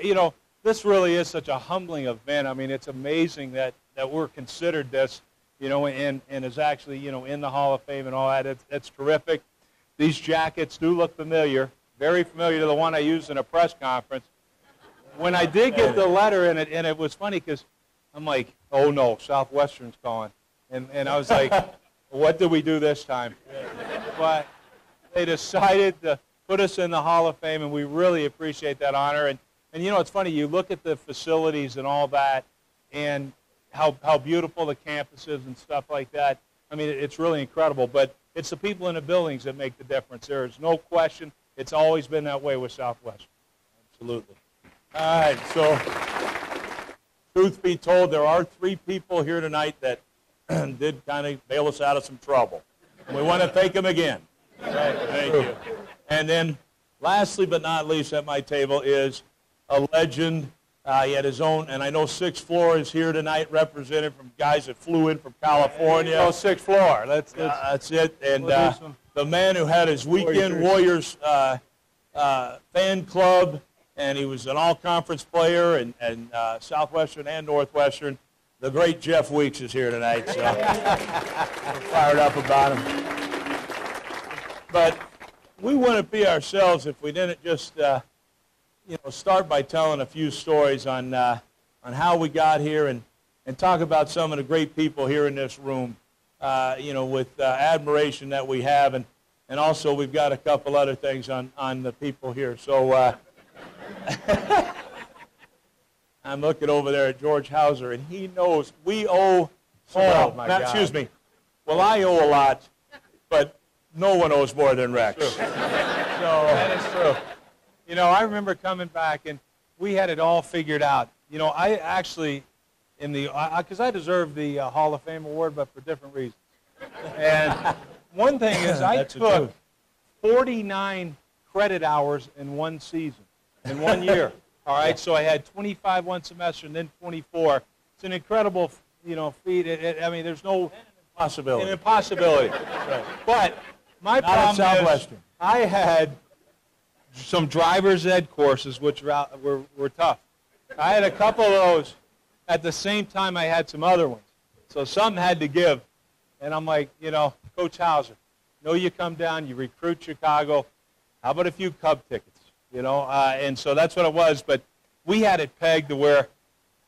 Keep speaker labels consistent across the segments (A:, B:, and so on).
A: you know, this really is such a humbling event. I mean, it's amazing that we're considered this, you know, and is actually, you know, in the Hall of Fame and all that. It's terrific. These jackets do look familiar, very familiar to the one I used in a press conference. When I did get the letter in it, and it was funny because I'm like, oh no, Southwestern's calling. And I was like, what did we do this time? But they decided to put us in the Hall of Fame, and we really appreciate that honor. And you know, it's funny, you look at the facilities and all that, and how beautiful the campus is and stuff like that. I mean, it's really incredible. But it's the people in the buildings that make the difference. There is no question. It's always been that way with Southwestern.
B: Absolutely. All right, so truth be told, there are 3 people here tonight that did kind of bail us out of some trouble. And we want to thank them again. Right, thank you. And then lastly but not least at my table is a legend. He had his own, and I know 6th Floor is here tonight, represented from guys that flew in from California.
A: Oh, 6th Floor. That's
B: it. And the man who had his Weekend Warriors fan club, and he was an all-conference player, and Southwestern and Northwestern. The great Jeff Weeks is here tonight, so we're fired up about him. But we wouldn't be ourselves if we didn't just, you know, start by telling a few stories on how we got here and talk about some of the great people here in this room, you know, with admiration that we have, and also we've got a couple other things on the people here. So I'm looking over there at George Hauser, and he knows we owe. Excuse me. Well, I owe a lot, but no one owes more than Rex.
A: So that is true. You know, I remember coming back, and we had it all figured out. You know, I actually, because I deserve the Hall of Fame award, but for different reasons. And one thing is, I took 49 credit hours in one season, in 1 year. All right, so I had 25 one semester and then 24. It's an incredible, you know, feat. I mean, there's no
B: impossibility.
A: An impossibility. Right. But my problem is, I had some driver's ed courses which were tough. I had a couple of those. At the same time, I had some other ones. So some had to give. And I'm like, you know, Coach Hauser, you come down, you recruit Chicago. How about a few Cub tickets? You know, and so that's what it was. But we had it pegged to where,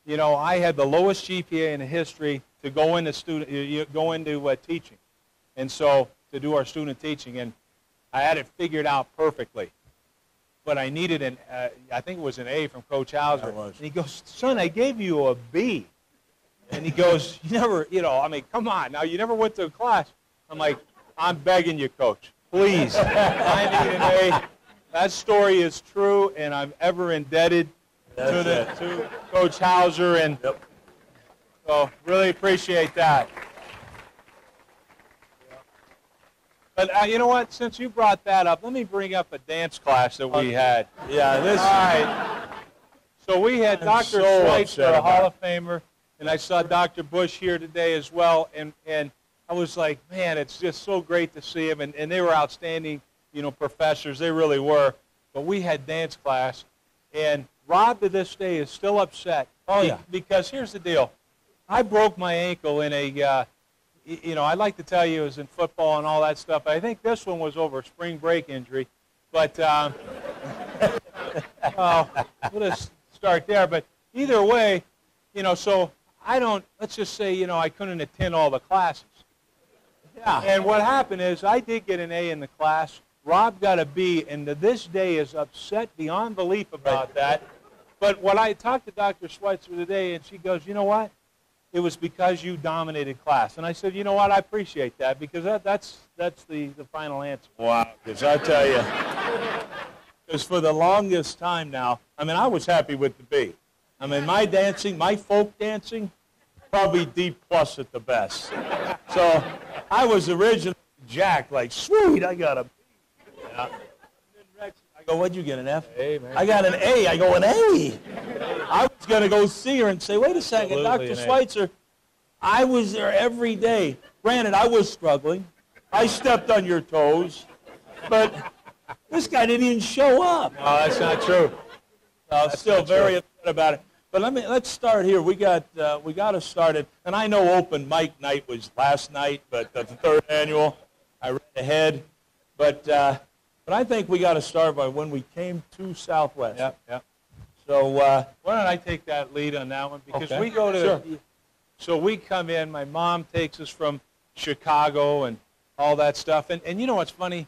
A: you know, I had the lowest GPA in the history to go into teaching, and so to do our student teaching, and I had it figured out perfectly. But I needed I think it was an A from Coach Hauser. And he goes, son, I gave you a B. And he goes, you never, you know, I mean, come on, now you never went to a class. I'm like, I'm begging you, Coach, please, I need an A. That story is true, and I'm ever indebted to Coach Hauser, and so really appreciate that. But you know what? Since you brought that up, let me bring up a dance class that we had.
B: Yeah, this.
A: All right. So we had Dr. Schweitzer, a Hall of Famer, and I saw Dr. Bush here today as well, and I was like, man, it's just so great to see him, and they were outstanding, you know, professors. They really were. But we had dance class, and Rob to this day is still upset.
B: Oh, yeah.
A: Because here's the deal. I broke my ankle in a, you know, I'd like to tell you it was in football and all that stuff. I think this one was over a spring break injury. But we'll just start there. But either way, you know, so let's just say, you know, I couldn't attend all the classes.
B: Yeah.
A: And what happened is I did get an A in the class. Rob got a B, and to this day is upset beyond belief about that. But when I talked to Dr. Schweitzer today, and she goes, you know what? It was because you dominated class. And I said, you know what? I appreciate that, because that's the final answer.
B: Wow. Because I tell you, because for the longest time now, I mean, I was happy with the B. I mean, my dancing, my folk dancing, probably D+ at the best. So I was originally jacked, like, sweet, I got a B. Yeah. I go, what'd you get, an F?
A: A, man.
B: I got an A. I go, an A. I was going to go see her and say, wait a second,
A: Absolutely
B: Dr. Schweitzer, I was there every day. Granted, I was struggling. I stepped on your toes. But this guy didn't even show up.
A: No, that's not true.
B: Still very upset about it. But let's start here. We got to start it. And I know open mic night was last night, but the third annual, I ran ahead. But I think we got to start by when we came to Southwest.
A: Yep.
B: So
A: why don't I take that lead on that one? Because we go to, so we come in, my mom takes us from Chicago and all that stuff. And you know what's funny?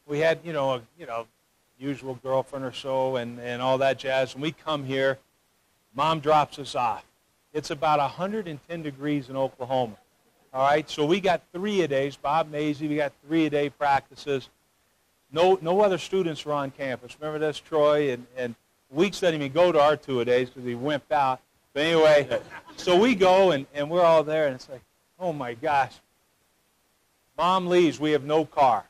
A: We had, usual girlfriend or so and all that jazz. And we come here, Mom drops us off. It's about 110 degrees in Oklahoma. All right, so we got 3-a-days. Bob Mazie, we got 3-a-day practices. No other students were on campus. Remember this, Troy? And Weeks didn't even go to our 2-a-days because he wimped out. But anyway, so we go, and we're all there, and it's like, oh, my gosh. Mom leaves. We have no car.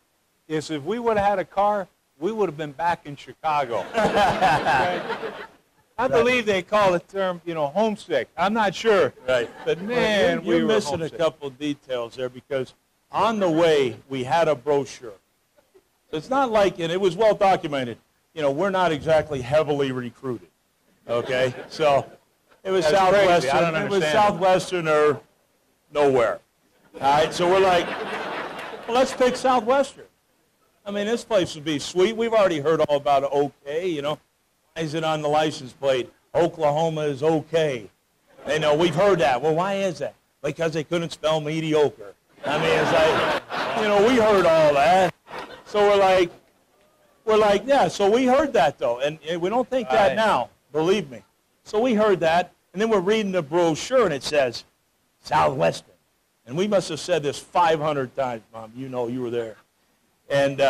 A: If we would have had a car, we would have been back in Chicago. Right? I believe they call the term, homesick. I'm not sure.
B: Right.
A: But, man,
B: you're missing
A: homesick.
B: a couple of details there because on the way, we had a brochure. It's not like, and it was well documented, we're not exactly heavily recruited, okay? So it was Southwestern. It was Southwestern or nowhere. All right, so we're like, well, let's pick Southwestern. I mean, this place would be sweet. We've already heard all about OK, Why is it on the license plate? Oklahoma is OK. We've heard that. Well, why is that? Because they couldn't spell mediocre. I mean, it's like, we heard all that. So we're like, yeah, so we heard that, though. And we don't think that now, believe me. So we heard that, and then we're reading the brochure, and it says Southwestern. And we must have said this 500 times, Mom. You were there. And,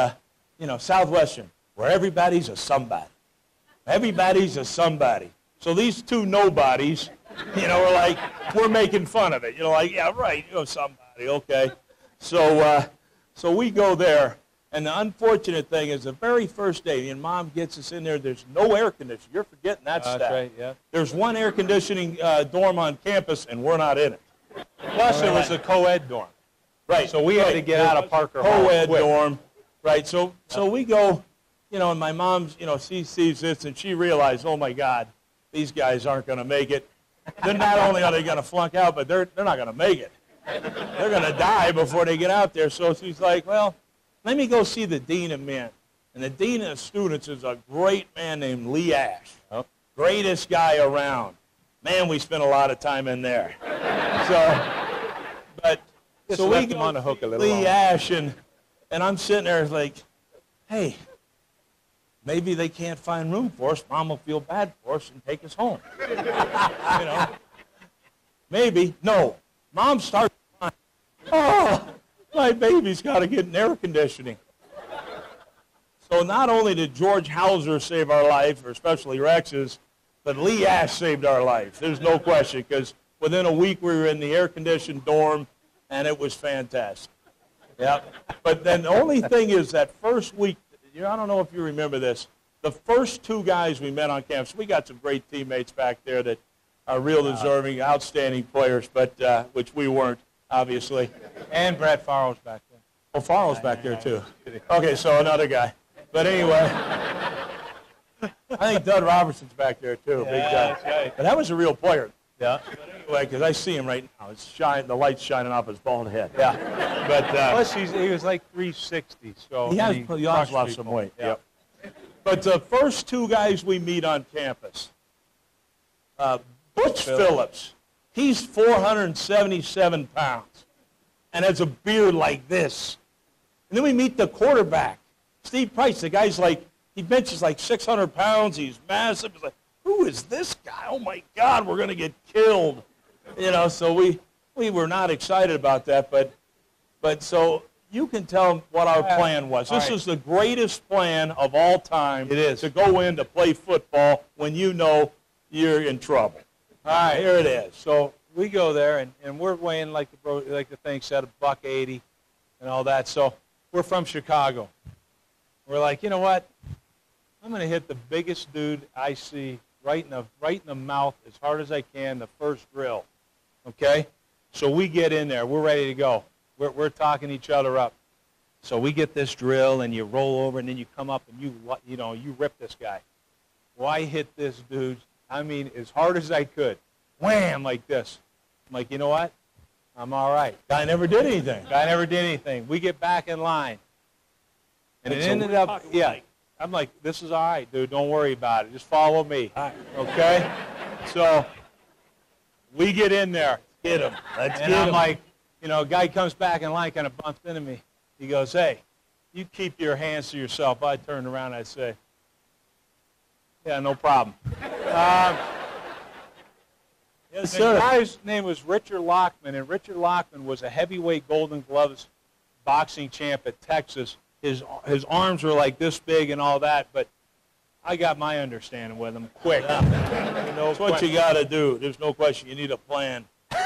B: Southwestern, where everybody's a somebody. Everybody's a somebody. So these two nobodies, we're making fun of it. Yeah, right, somebody, okay. So we go there. And the unfortunate thing is the very first day, and Mom gets us in there, there's no air conditioning. You're forgetting that stat.
A: That's right, yeah.
B: There's one air conditioning dorm on campus, and we're not in it.
A: Plus, it was a co-ed dorm.
B: Right.
A: So we had to get out of Parker Hall.
B: Co-ed dorm. Right. So we go, and my mom's, she sees this, and she realized, oh, my God, these guys aren't going to make it. They're not only are they going to flunk out, but they're not going to make it. They're going to die before they get out there. So she's like, well, let me go see the dean of men. And the dean of students is a great man named Lee Ash.
A: Oh.
B: Greatest guy around. Man, we spent a lot of time in there. So we go
A: on the hook a little
B: Lee
A: longer.
B: Ash, and I'm sitting there like, hey, maybe they can't find room for us. Mom will feel bad for us and take us home. Maybe. No. Mom starts crying. Oh, my baby's got to get an air conditioning. So not only did George Hauser save our life, or especially Rex's, but Lee Ash saved our life. There's no question, because within a week we were in the air-conditioned dorm, and it was fantastic. Yep. But then the only thing is that first week, I don't know if you remember this, the first two guys we met on campus, we got some great teammates back there that are real deserving, outstanding players, but which we weren't, obviously.
A: And Brad Farrell's back there.
B: Oh, Farrell's back there, too. Okay, so another guy. But anyway, I think Doug Robertson's back there, too. Big guy.
A: That's right.
B: But that was a real player.
A: Yeah.
B: But anyway, because I see him right now. The light's shining off his bald head. Yeah. But
A: Plus, he was like 360. So
B: he has lost some weight. Yeah. Yep. But the first two guys we meet on campus, Butch Phillips, he's 477 pounds and has a beard like this. And then we meet the quarterback, Steve Price. The guy's like, he benches like 600 pounds. He's massive. It's like, who is this guy? Oh, my God, we're going to get killed. So we were not excited about that. But so you can tell what our plan was. This is the greatest plan of all time.
A: It is.
B: To go in to play football when you know you're in trouble. All right, here it is.
A: So we go there, and we're weighing, like the thing said, $180 and all that. So we're from Chicago. We're like, you know what? I'm going to hit the biggest dude I see right in the mouth as hard as I can the first drill. Okay? So we get in there. We're ready to go. We're talking each other up. So we get this drill, and you roll over, and then you come up, and you rip this guy. Well, I hit this dude, I mean, as hard as I could. Wham, like this. I'm like, you know what? I'm all right.
B: Guy never did anything.
A: Guy never did anything. We get back in line. And it ended up, yeah. I'm like, this is all right, dude. Don't worry about it. Just follow me. Okay? So we get in there.
B: Get him. Let's get him.
A: And I'm like, you know, a guy comes back in line, kind of bumps into me. He goes, hey, you keep your hands to yourself. I turned around, I say, yeah, no problem.
B: Yes,
A: the
B: sir.
A: guy's name was Richard Lockman, and Richard Lockman was a heavyweight Golden Gloves boxing champ at Texas. His arms were like this big and all that, but I got my understanding with him quick.
B: Yeah. That's what you got to do. There's no question. You need a plan. So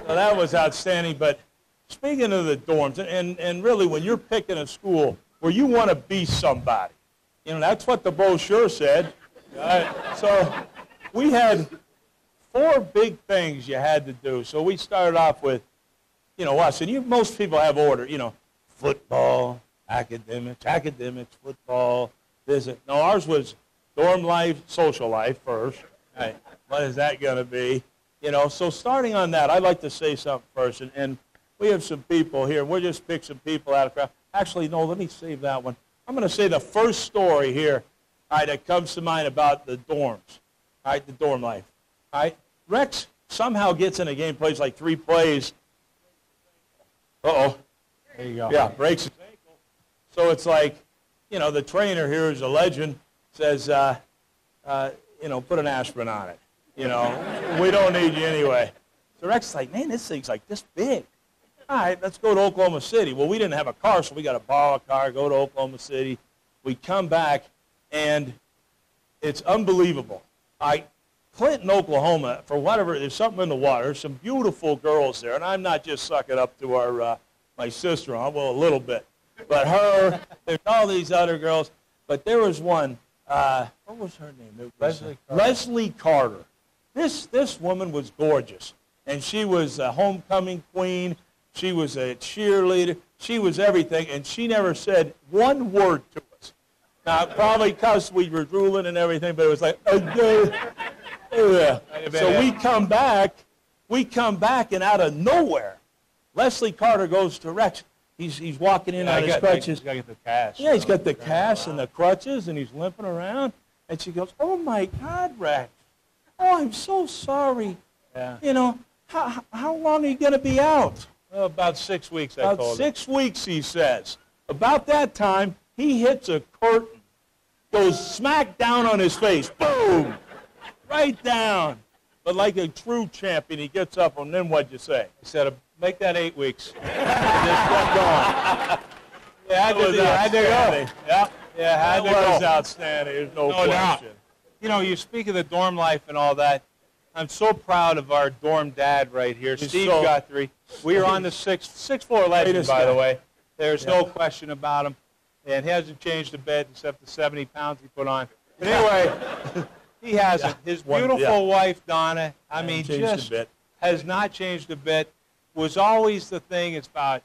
B: that was outstanding. But speaking of the dorms, and really when you're picking a school where you want to be somebody, you know, that's what the brochure said. So we had 4 big things you had to do. So we started off with, you know, us. And most people have order, you know, football, academics, football, visit. No, ours was dorm life, social life first. Right. What is that going to be? You know, so starting on that, I'd like to say something first. And we have some people here. We'll just pick some people out of crowd. Actually, no, let me save that one. I'm going to say the first story here, all right, that comes to mind about the dorms, all right, the dorm life. All right, Rex somehow gets in a game, plays like 3 plays. Uh-oh.
A: There you go.
B: Yeah, breaks his ankle. So it's like, you know, the trainer here is a legend, says, you know, put an aspirin on it. You know, we don't need you anyway. So Rex is like, man, this thing's like this big. All right, let's go to Oklahoma City. Well, we didn't have a car, so we got to borrow a car, go to Oklahoma City. We come back, and it's unbelievable. Clinton, Oklahoma, for whatever, there's something in the water. There's some beautiful girls there, and I'm not just sucking up to our my sister-in-law, well, a little bit. But her, there's all these other girls. But there was one, what was her name? Leslie Carter. This woman was gorgeous, and she was a homecoming queen. She was a cheerleader. She was everything, and she never said one word to us. Now, probably because we were drooling and everything, but it was like, yeah. So we come back, and out of nowhere, Leslie Carter goes to Rex. He's walking in on his crutches.
A: He's got to get the cast.
B: Yeah, he's got the cast and the crutches, and he's limping around. And she goes, oh, my God, Rex. Oh, I'm so sorry.
A: Yeah.
B: You know, how long are you going to be out?
A: Well, about 6 weeks, I
B: About
A: told
B: 6 weeks, he says. About that time, he hits a curtain, goes smack down on his face. Boom! Right down. But like a true champion, he gets up, and then what'd you say?
A: He said, make that 8 weeks. Just kept going. Yeah, had to go. Yeah, had to go.
B: That was outstanding. There's no question.
A: Doubt. You know, you speak of the dorm life and all that. I'm so proud of our dorm dad right here, Steve Guthrie. We are on the sixth floor legend, by the way. There's no question about him. And he hasn't changed a bit except the 70 pounds he put on. But anyway, he hasn't. His beautiful wife, Donna, I mean, just has not changed a bit. Was always the thing. It's about,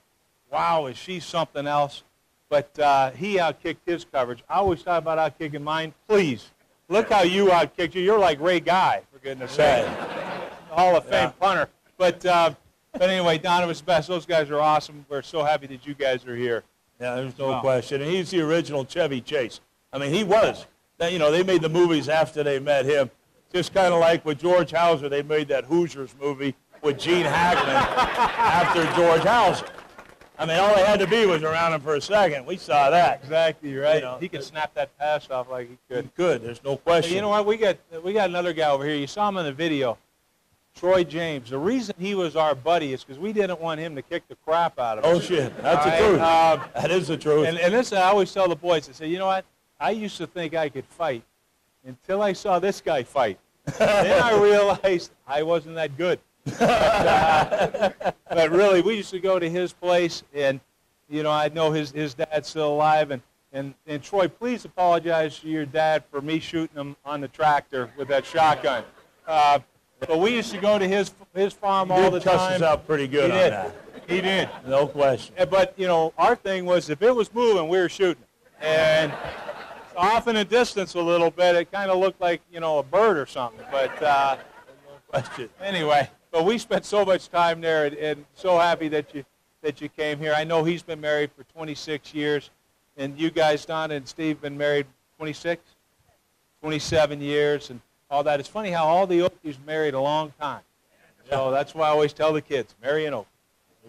A: wow, is she something else? But he outkicked his coverage. I always talk about outkicking mine. Please, look how you outkicked you. You're like Ray Guy, for goodness sake. Hall of Fame punter. But anyway, Donna was the best. Those guys are awesome. We're so happy that you guys are here.
B: Yeah, there's no question. And he's the original Chevy Chase. I mean, he was. You know, they made the movies after they met him. Just kind of like with George Hauser, they made that Hoosiers movie with Gene Hackman after George Hauser. I mean, all they had to be was around him for a second. We saw that.
A: Exactly right.
B: You know,
A: he could snap that pass off like he could.
B: He could. There's no question.
A: But you know what? We got another guy over here. You saw him in the video, Troy James. The reason he was our buddy is because we didn't want him to kick the crap out of us.
B: Oh, shit. That's the truth. That is the truth.
A: And listen, I always tell the boys, I say, you know what? I used to think I could fight until I saw this guy fight. Then I realized I wasn't that good. But really, we used to go to his place, and, you know, I know his dad's still alive. And Troy, please apologize to your dad for me shooting him on the tractor with that shotgun. But we used to go to his farm all the time.
B: He cussed us out pretty good on that.
A: He did.
B: No question.
A: But, you know, our thing was if it was moving, we were shooting. And off in the distance a little bit. It kind of looked like, you know, a bird or something. But no question. Anyway, but we spent so much time there, and so happy that you came here. I know he's been married for 26 years, and you guys, Don and Steve, been married 26, 27 years, and all that. It's funny how all the Okies married a long time. So that's why I always tell the kids, marry an Okie,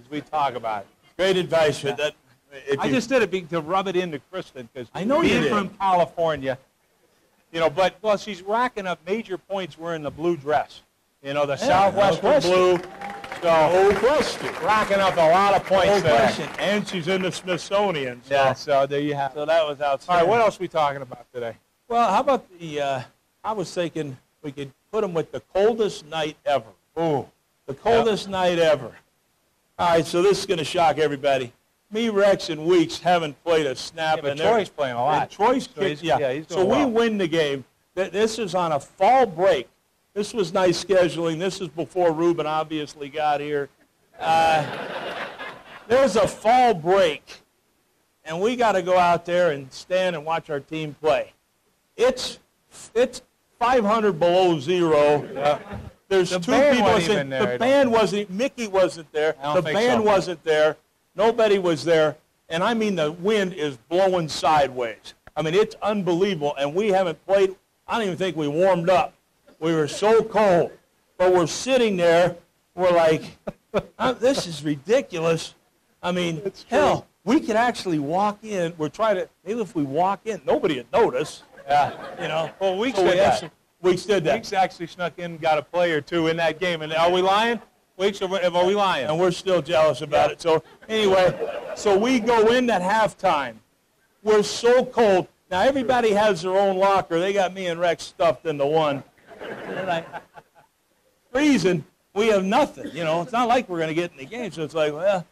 A: as we talk about it.
B: Great advice for that.
A: I just did it to rub it into Kristen, because
B: I know you did.
A: From California, you know, but well, she's racking up major points wearing the blue dress. You know, the Southwestern blue. So, racking up a lot of points there.
B: And she's in the Smithsonian. So.
A: Yeah, so there you have it.
B: So that was outstanding.
A: All right, what else are we talking about today?
B: Well, how about I was thinking we could put them with the coldest night ever.
A: Ooh.
B: The coldest night ever. All right, so this is going to shock everybody. Me, Rex, and Weeks haven't played a snap.
A: Yeah, but Troy's playing a lot.
B: And Troy's
A: he's doing
B: so
A: well.
B: we win the game. This is on a fall break. This was nice scheduling. This is before Ruben obviously got here. There's a fall break, and we got to go out there and stand and watch our team play. It's 500 below zero. There's
A: the
B: two
A: band
B: people.
A: Wasn't even there,
B: the band wasn't. Mickey wasn't there. The band wasn't there. Nobody was there. And I mean, the wind is blowing sideways. I mean, it's unbelievable. And we haven't played. I don't even think we warmed up. We were so cold. But we're sitting there. We're like, this is ridiculous. I mean, hell, we could actually walk in. We're trying to, maybe if we walk in, nobody would notice. You know.
A: Well, Weeks did that.
B: Weeks did that.
A: Weeks actually snuck in and got a play or two in that game. And are we lying? Weeks, are we lying?
B: And we're still jealous about it. So anyway, so we go in at halftime. We're so cold. Now, everybody has their own locker. They got me and Rex stuffed into one. Freezing. We have nothing. You know, it's not like we're going to get in the game. So it's like, well,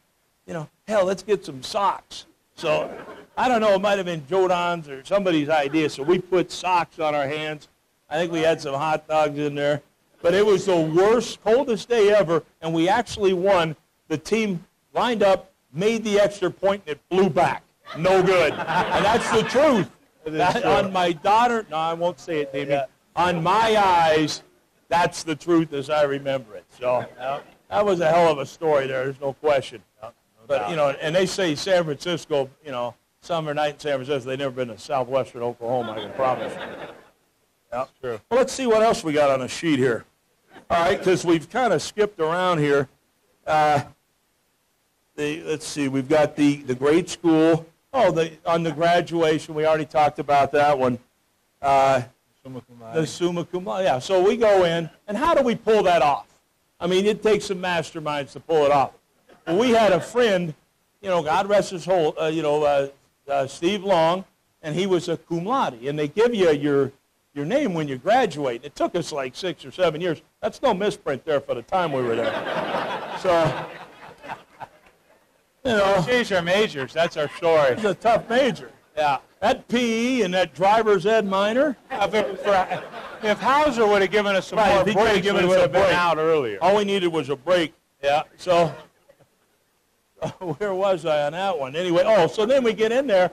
B: you know, hell, let's get some socks. So I don't know. It might have been Joe Don's or somebody's idea. So we put socks on our hands. I think we had some hot dogs in there. But it was the worst, coldest day ever, and we actually won. The team lined up, made the extra point, and it blew back. No good. And that's the truth. On my daughter, no, I won't say it, Davey. Yeah. On my eyes, that's the truth as I remember it. So that was a hell of a story there. There's no question. But, you know, and they say San Francisco, you know, summer night in San Francisco, they've never been to Southwestern Oklahoma, I can promise you.
A: That's true.
B: Well, let's see what else we got on the sheet here. All right, because we've kind of skipped around here. Let's see, we've got the grade school. Oh, on the graduation, we already talked about that one.
A: Summa cum laude.
B: The summa cum laude, yeah. So we go in, and how do we pull that off? I mean, it takes some masterminds to pull it off. Well, we had a friend, you know, God rest his soul, Steve Long, and he was a cum laude, and they give you your name when you graduate. It took us like 6 or 7 years. That's no misprint there for the time we were there. So, you know.
A: These are majors. That's our story.
B: It's a tough major.
A: Yeah.
B: That PE and that driver's ed minor.
A: If Hauser would have given us some more breaks, we would have been out earlier.
B: All we needed was a break. Yeah. So, where was I on that one? Anyway, so then we get in there.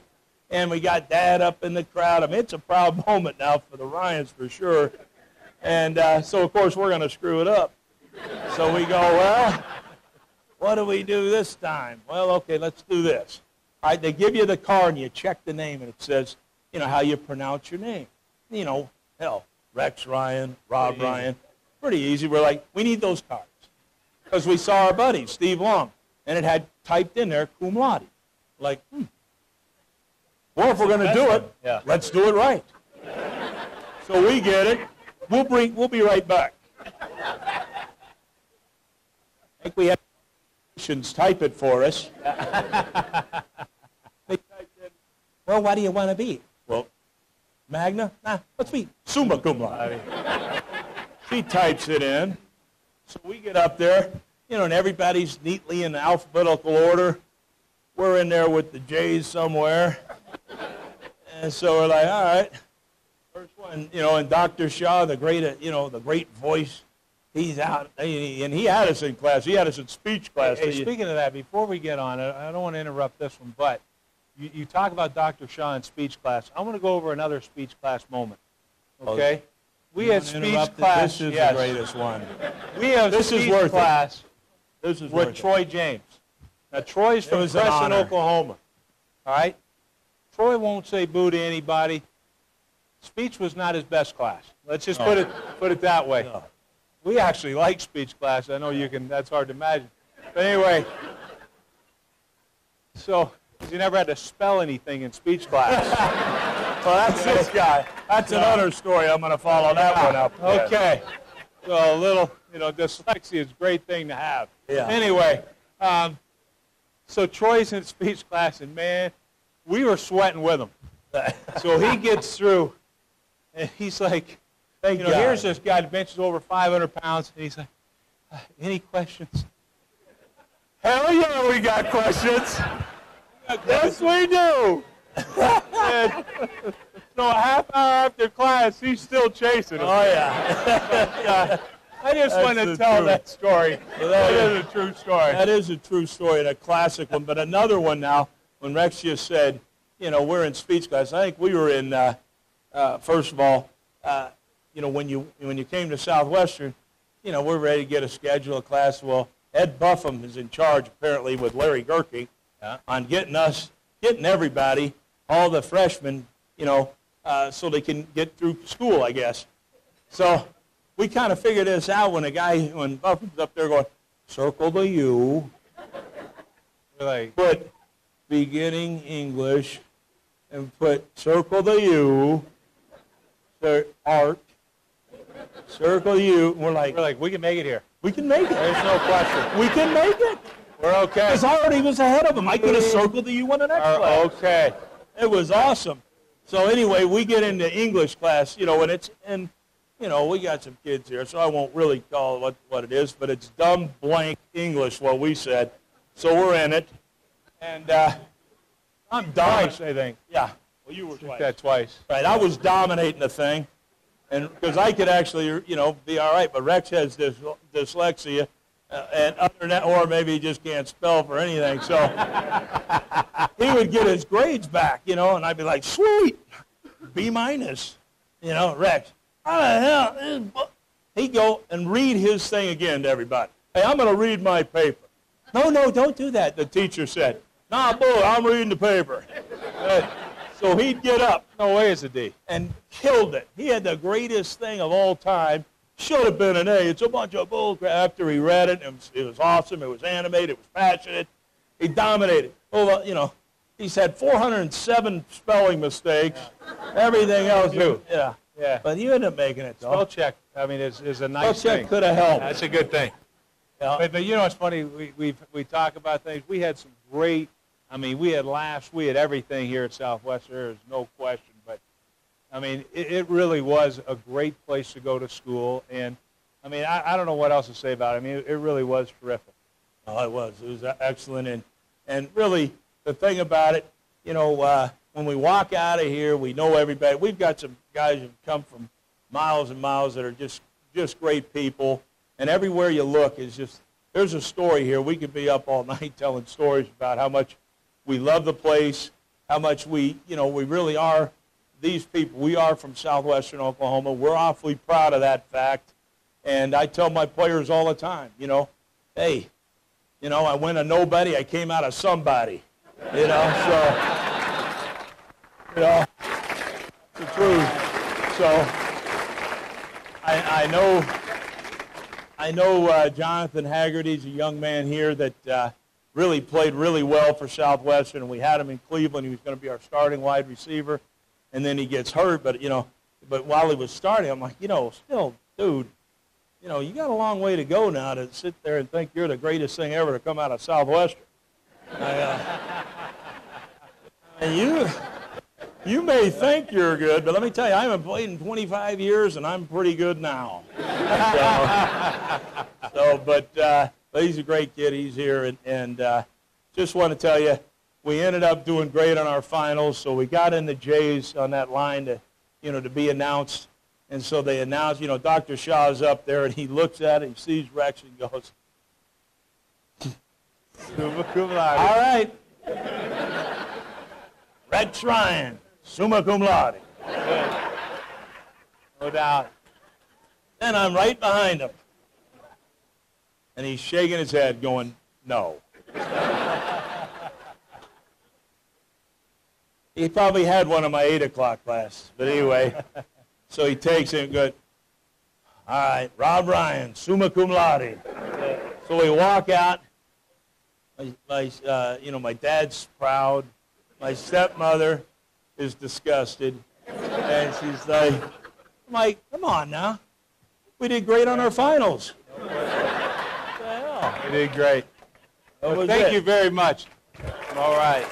B: And we got Dad up in the crowd. I mean, it's a proud moment now for the Ryans for sure. And so, of course, we're going to screw it up. So we go, well, what do we do this time? Well, okay, let's do this. All right, they give you the card and you check the name and it says, you know, how you pronounce your name. You know, hell, Rex Ryan, Rob Ryan. Pretty easy. We're like, we need those cards. Because we saw our buddy, Steve Long, and it had typed in there, cum laude. Like, well, if we're going to do it, let's do it right. So we get it. We'll be right back. I think we have patients type it for us. They typed in, well, what do you want to be? Well, Magna? Nah, let's be summa cum laude. She types it in. So we get up there, you know, and everybody's neatly in alphabetical order. We're in there with the J's somewhere. And so we're like, all right, first one, you know, and Dr. Shaw, the great voice, he's out. And he had us in class. He had us in speech class.
A: Hey, speaking of that, before we get on, I don't want to interrupt this one, but you talk about Dr. Shaw in speech class. I want to go over another speech class moment. Okay? We had speech class.
B: This is the greatest one.
A: We have speech class with Troy James. Now, Troy's from Crescent, Oklahoma. All right? Troy won't say boo to anybody. Speech was not his best class. Let's just put it that way. No. We actually like speech class. I know you can. That's hard to imagine. But anyway, so he never had to spell anything in speech class.
B: Well, that's this guy. That's another story. I'm going to follow that one up.
A: Okay. So a little, dyslexia is a great thing to have.
B: Yeah.
A: Anyway, so Troy's in speech class, and man, we were sweating with him. So he gets through, and he's like, here's this guy that benches over 500 pounds, and he's like, any questions? Hell yeah, we got questions. Yes, we do. And, so a half hour after class, he's still chasing him.
B: Oh, yeah.
A: I just want to tell that story. That is a true story.
B: That is a true story and a classic one. But another one now, when Rex just said, we're in speech class. I think we were in, first of all, when you came to Southwestern, we're ready to get a schedule of class. Well, Ed Buffum is in charge, apparently, with Larry Gerke on getting everybody, all the freshmen, so they can get through school, I guess. So we kind of figured this out when Buffum's up there going, circle the U, put beginning English, and put circle the U, art, circle U. We're like,
A: we can make it here.
B: We can make it.
A: There's no question.
B: We can make it.
A: We're okay.
B: Because I already was ahead of him. I could have circled the U on the next class.
A: Okay.
B: It was awesome. So anyway, we get into English class, and we got some kids here, so I won't really call it what it is, but it's dumb blank English, what we said. So we're in it, and I'm
A: twice, I think.
B: Yeah. Well, you were twice.
A: That twice.
B: Right. I was dominating the thing, and because I could actually, be all right, but Rex has this dyslexia, and other than that, or maybe he just can't spell for anything. So he would get his grades back, and I'd be like, sweet, B minus, Rex. How the hell? He'd go and read his thing again to everybody. Hey, I'm going to read my paper. No, don't do that, the teacher said. Nah, boy, I'm reading the paper. So he'd get up.
A: No way it's a D.
B: And killed it. He had the greatest thing of all time. Should have been an A. It's a bunch of bull crap. After he read it, it was awesome. It was animated. It was passionate. He dominated. Well, he's had 407 spelling mistakes. Everything else. Yeah.
A: Yeah.
B: But you ended up making it, though.
A: Spell check, is a nice
B: spell
A: thing.
B: Check could have helped.
A: That's a good thing.
B: Yeah.
A: But it's funny. We talk about things. We had some great. We had laughs. We had everything here at Southwestern. There's no question. But it really was a great place to go to school. And I don't know what else to say about it. It really was terrific.
B: Oh, it was. It was excellent. And really, the thing about it, when we walk out of here, we know everybody. We've got some guys who've come from miles and miles that are just great people. And everywhere you look is just, there's a story here. We could be up all night telling stories about how much we love the place, how much we really are, these people, we are from Southwestern Oklahoma. We're awfully proud of that fact. And I tell my players all the time, hey, I went a nobody, I came out of somebody, so, it's the truth. So, I know Jonathan Haggerty's a young man here that really played really well for Southwestern, and we had him in Cleveland. He was going to be our starting wide receiver, and then he gets hurt. But but while he was starting, I'm like, still, dude, you got a long way to go now to sit there and think you're the greatest thing ever to come out of Southwestern. And you may think you're good, but let me tell you, I haven't played in 25 years, and I'm pretty good now. But he's a great kid. He's here, and just want to tell you, we ended up doing great on our finals, so we got in the Jays on that line to be announced. And so they announced, Dr. Shaw's up there, and he looks at it, he sees Rex, and goes, all right. Rex Ryan, summa cum laude.
A: No doubt.
B: Then I'm right behind him. And he's shaking his head going, no. He probably had one of my 8 o'clock class. But anyway, so he takes it and goes, all right, Rob Ryan, summa cum laude. So we walk out. My dad's proud. My stepmother is disgusted. And she's like, I'm like, come on now. We did great on our finals. What the hell?
A: You did great. Well, thank you very much. All right.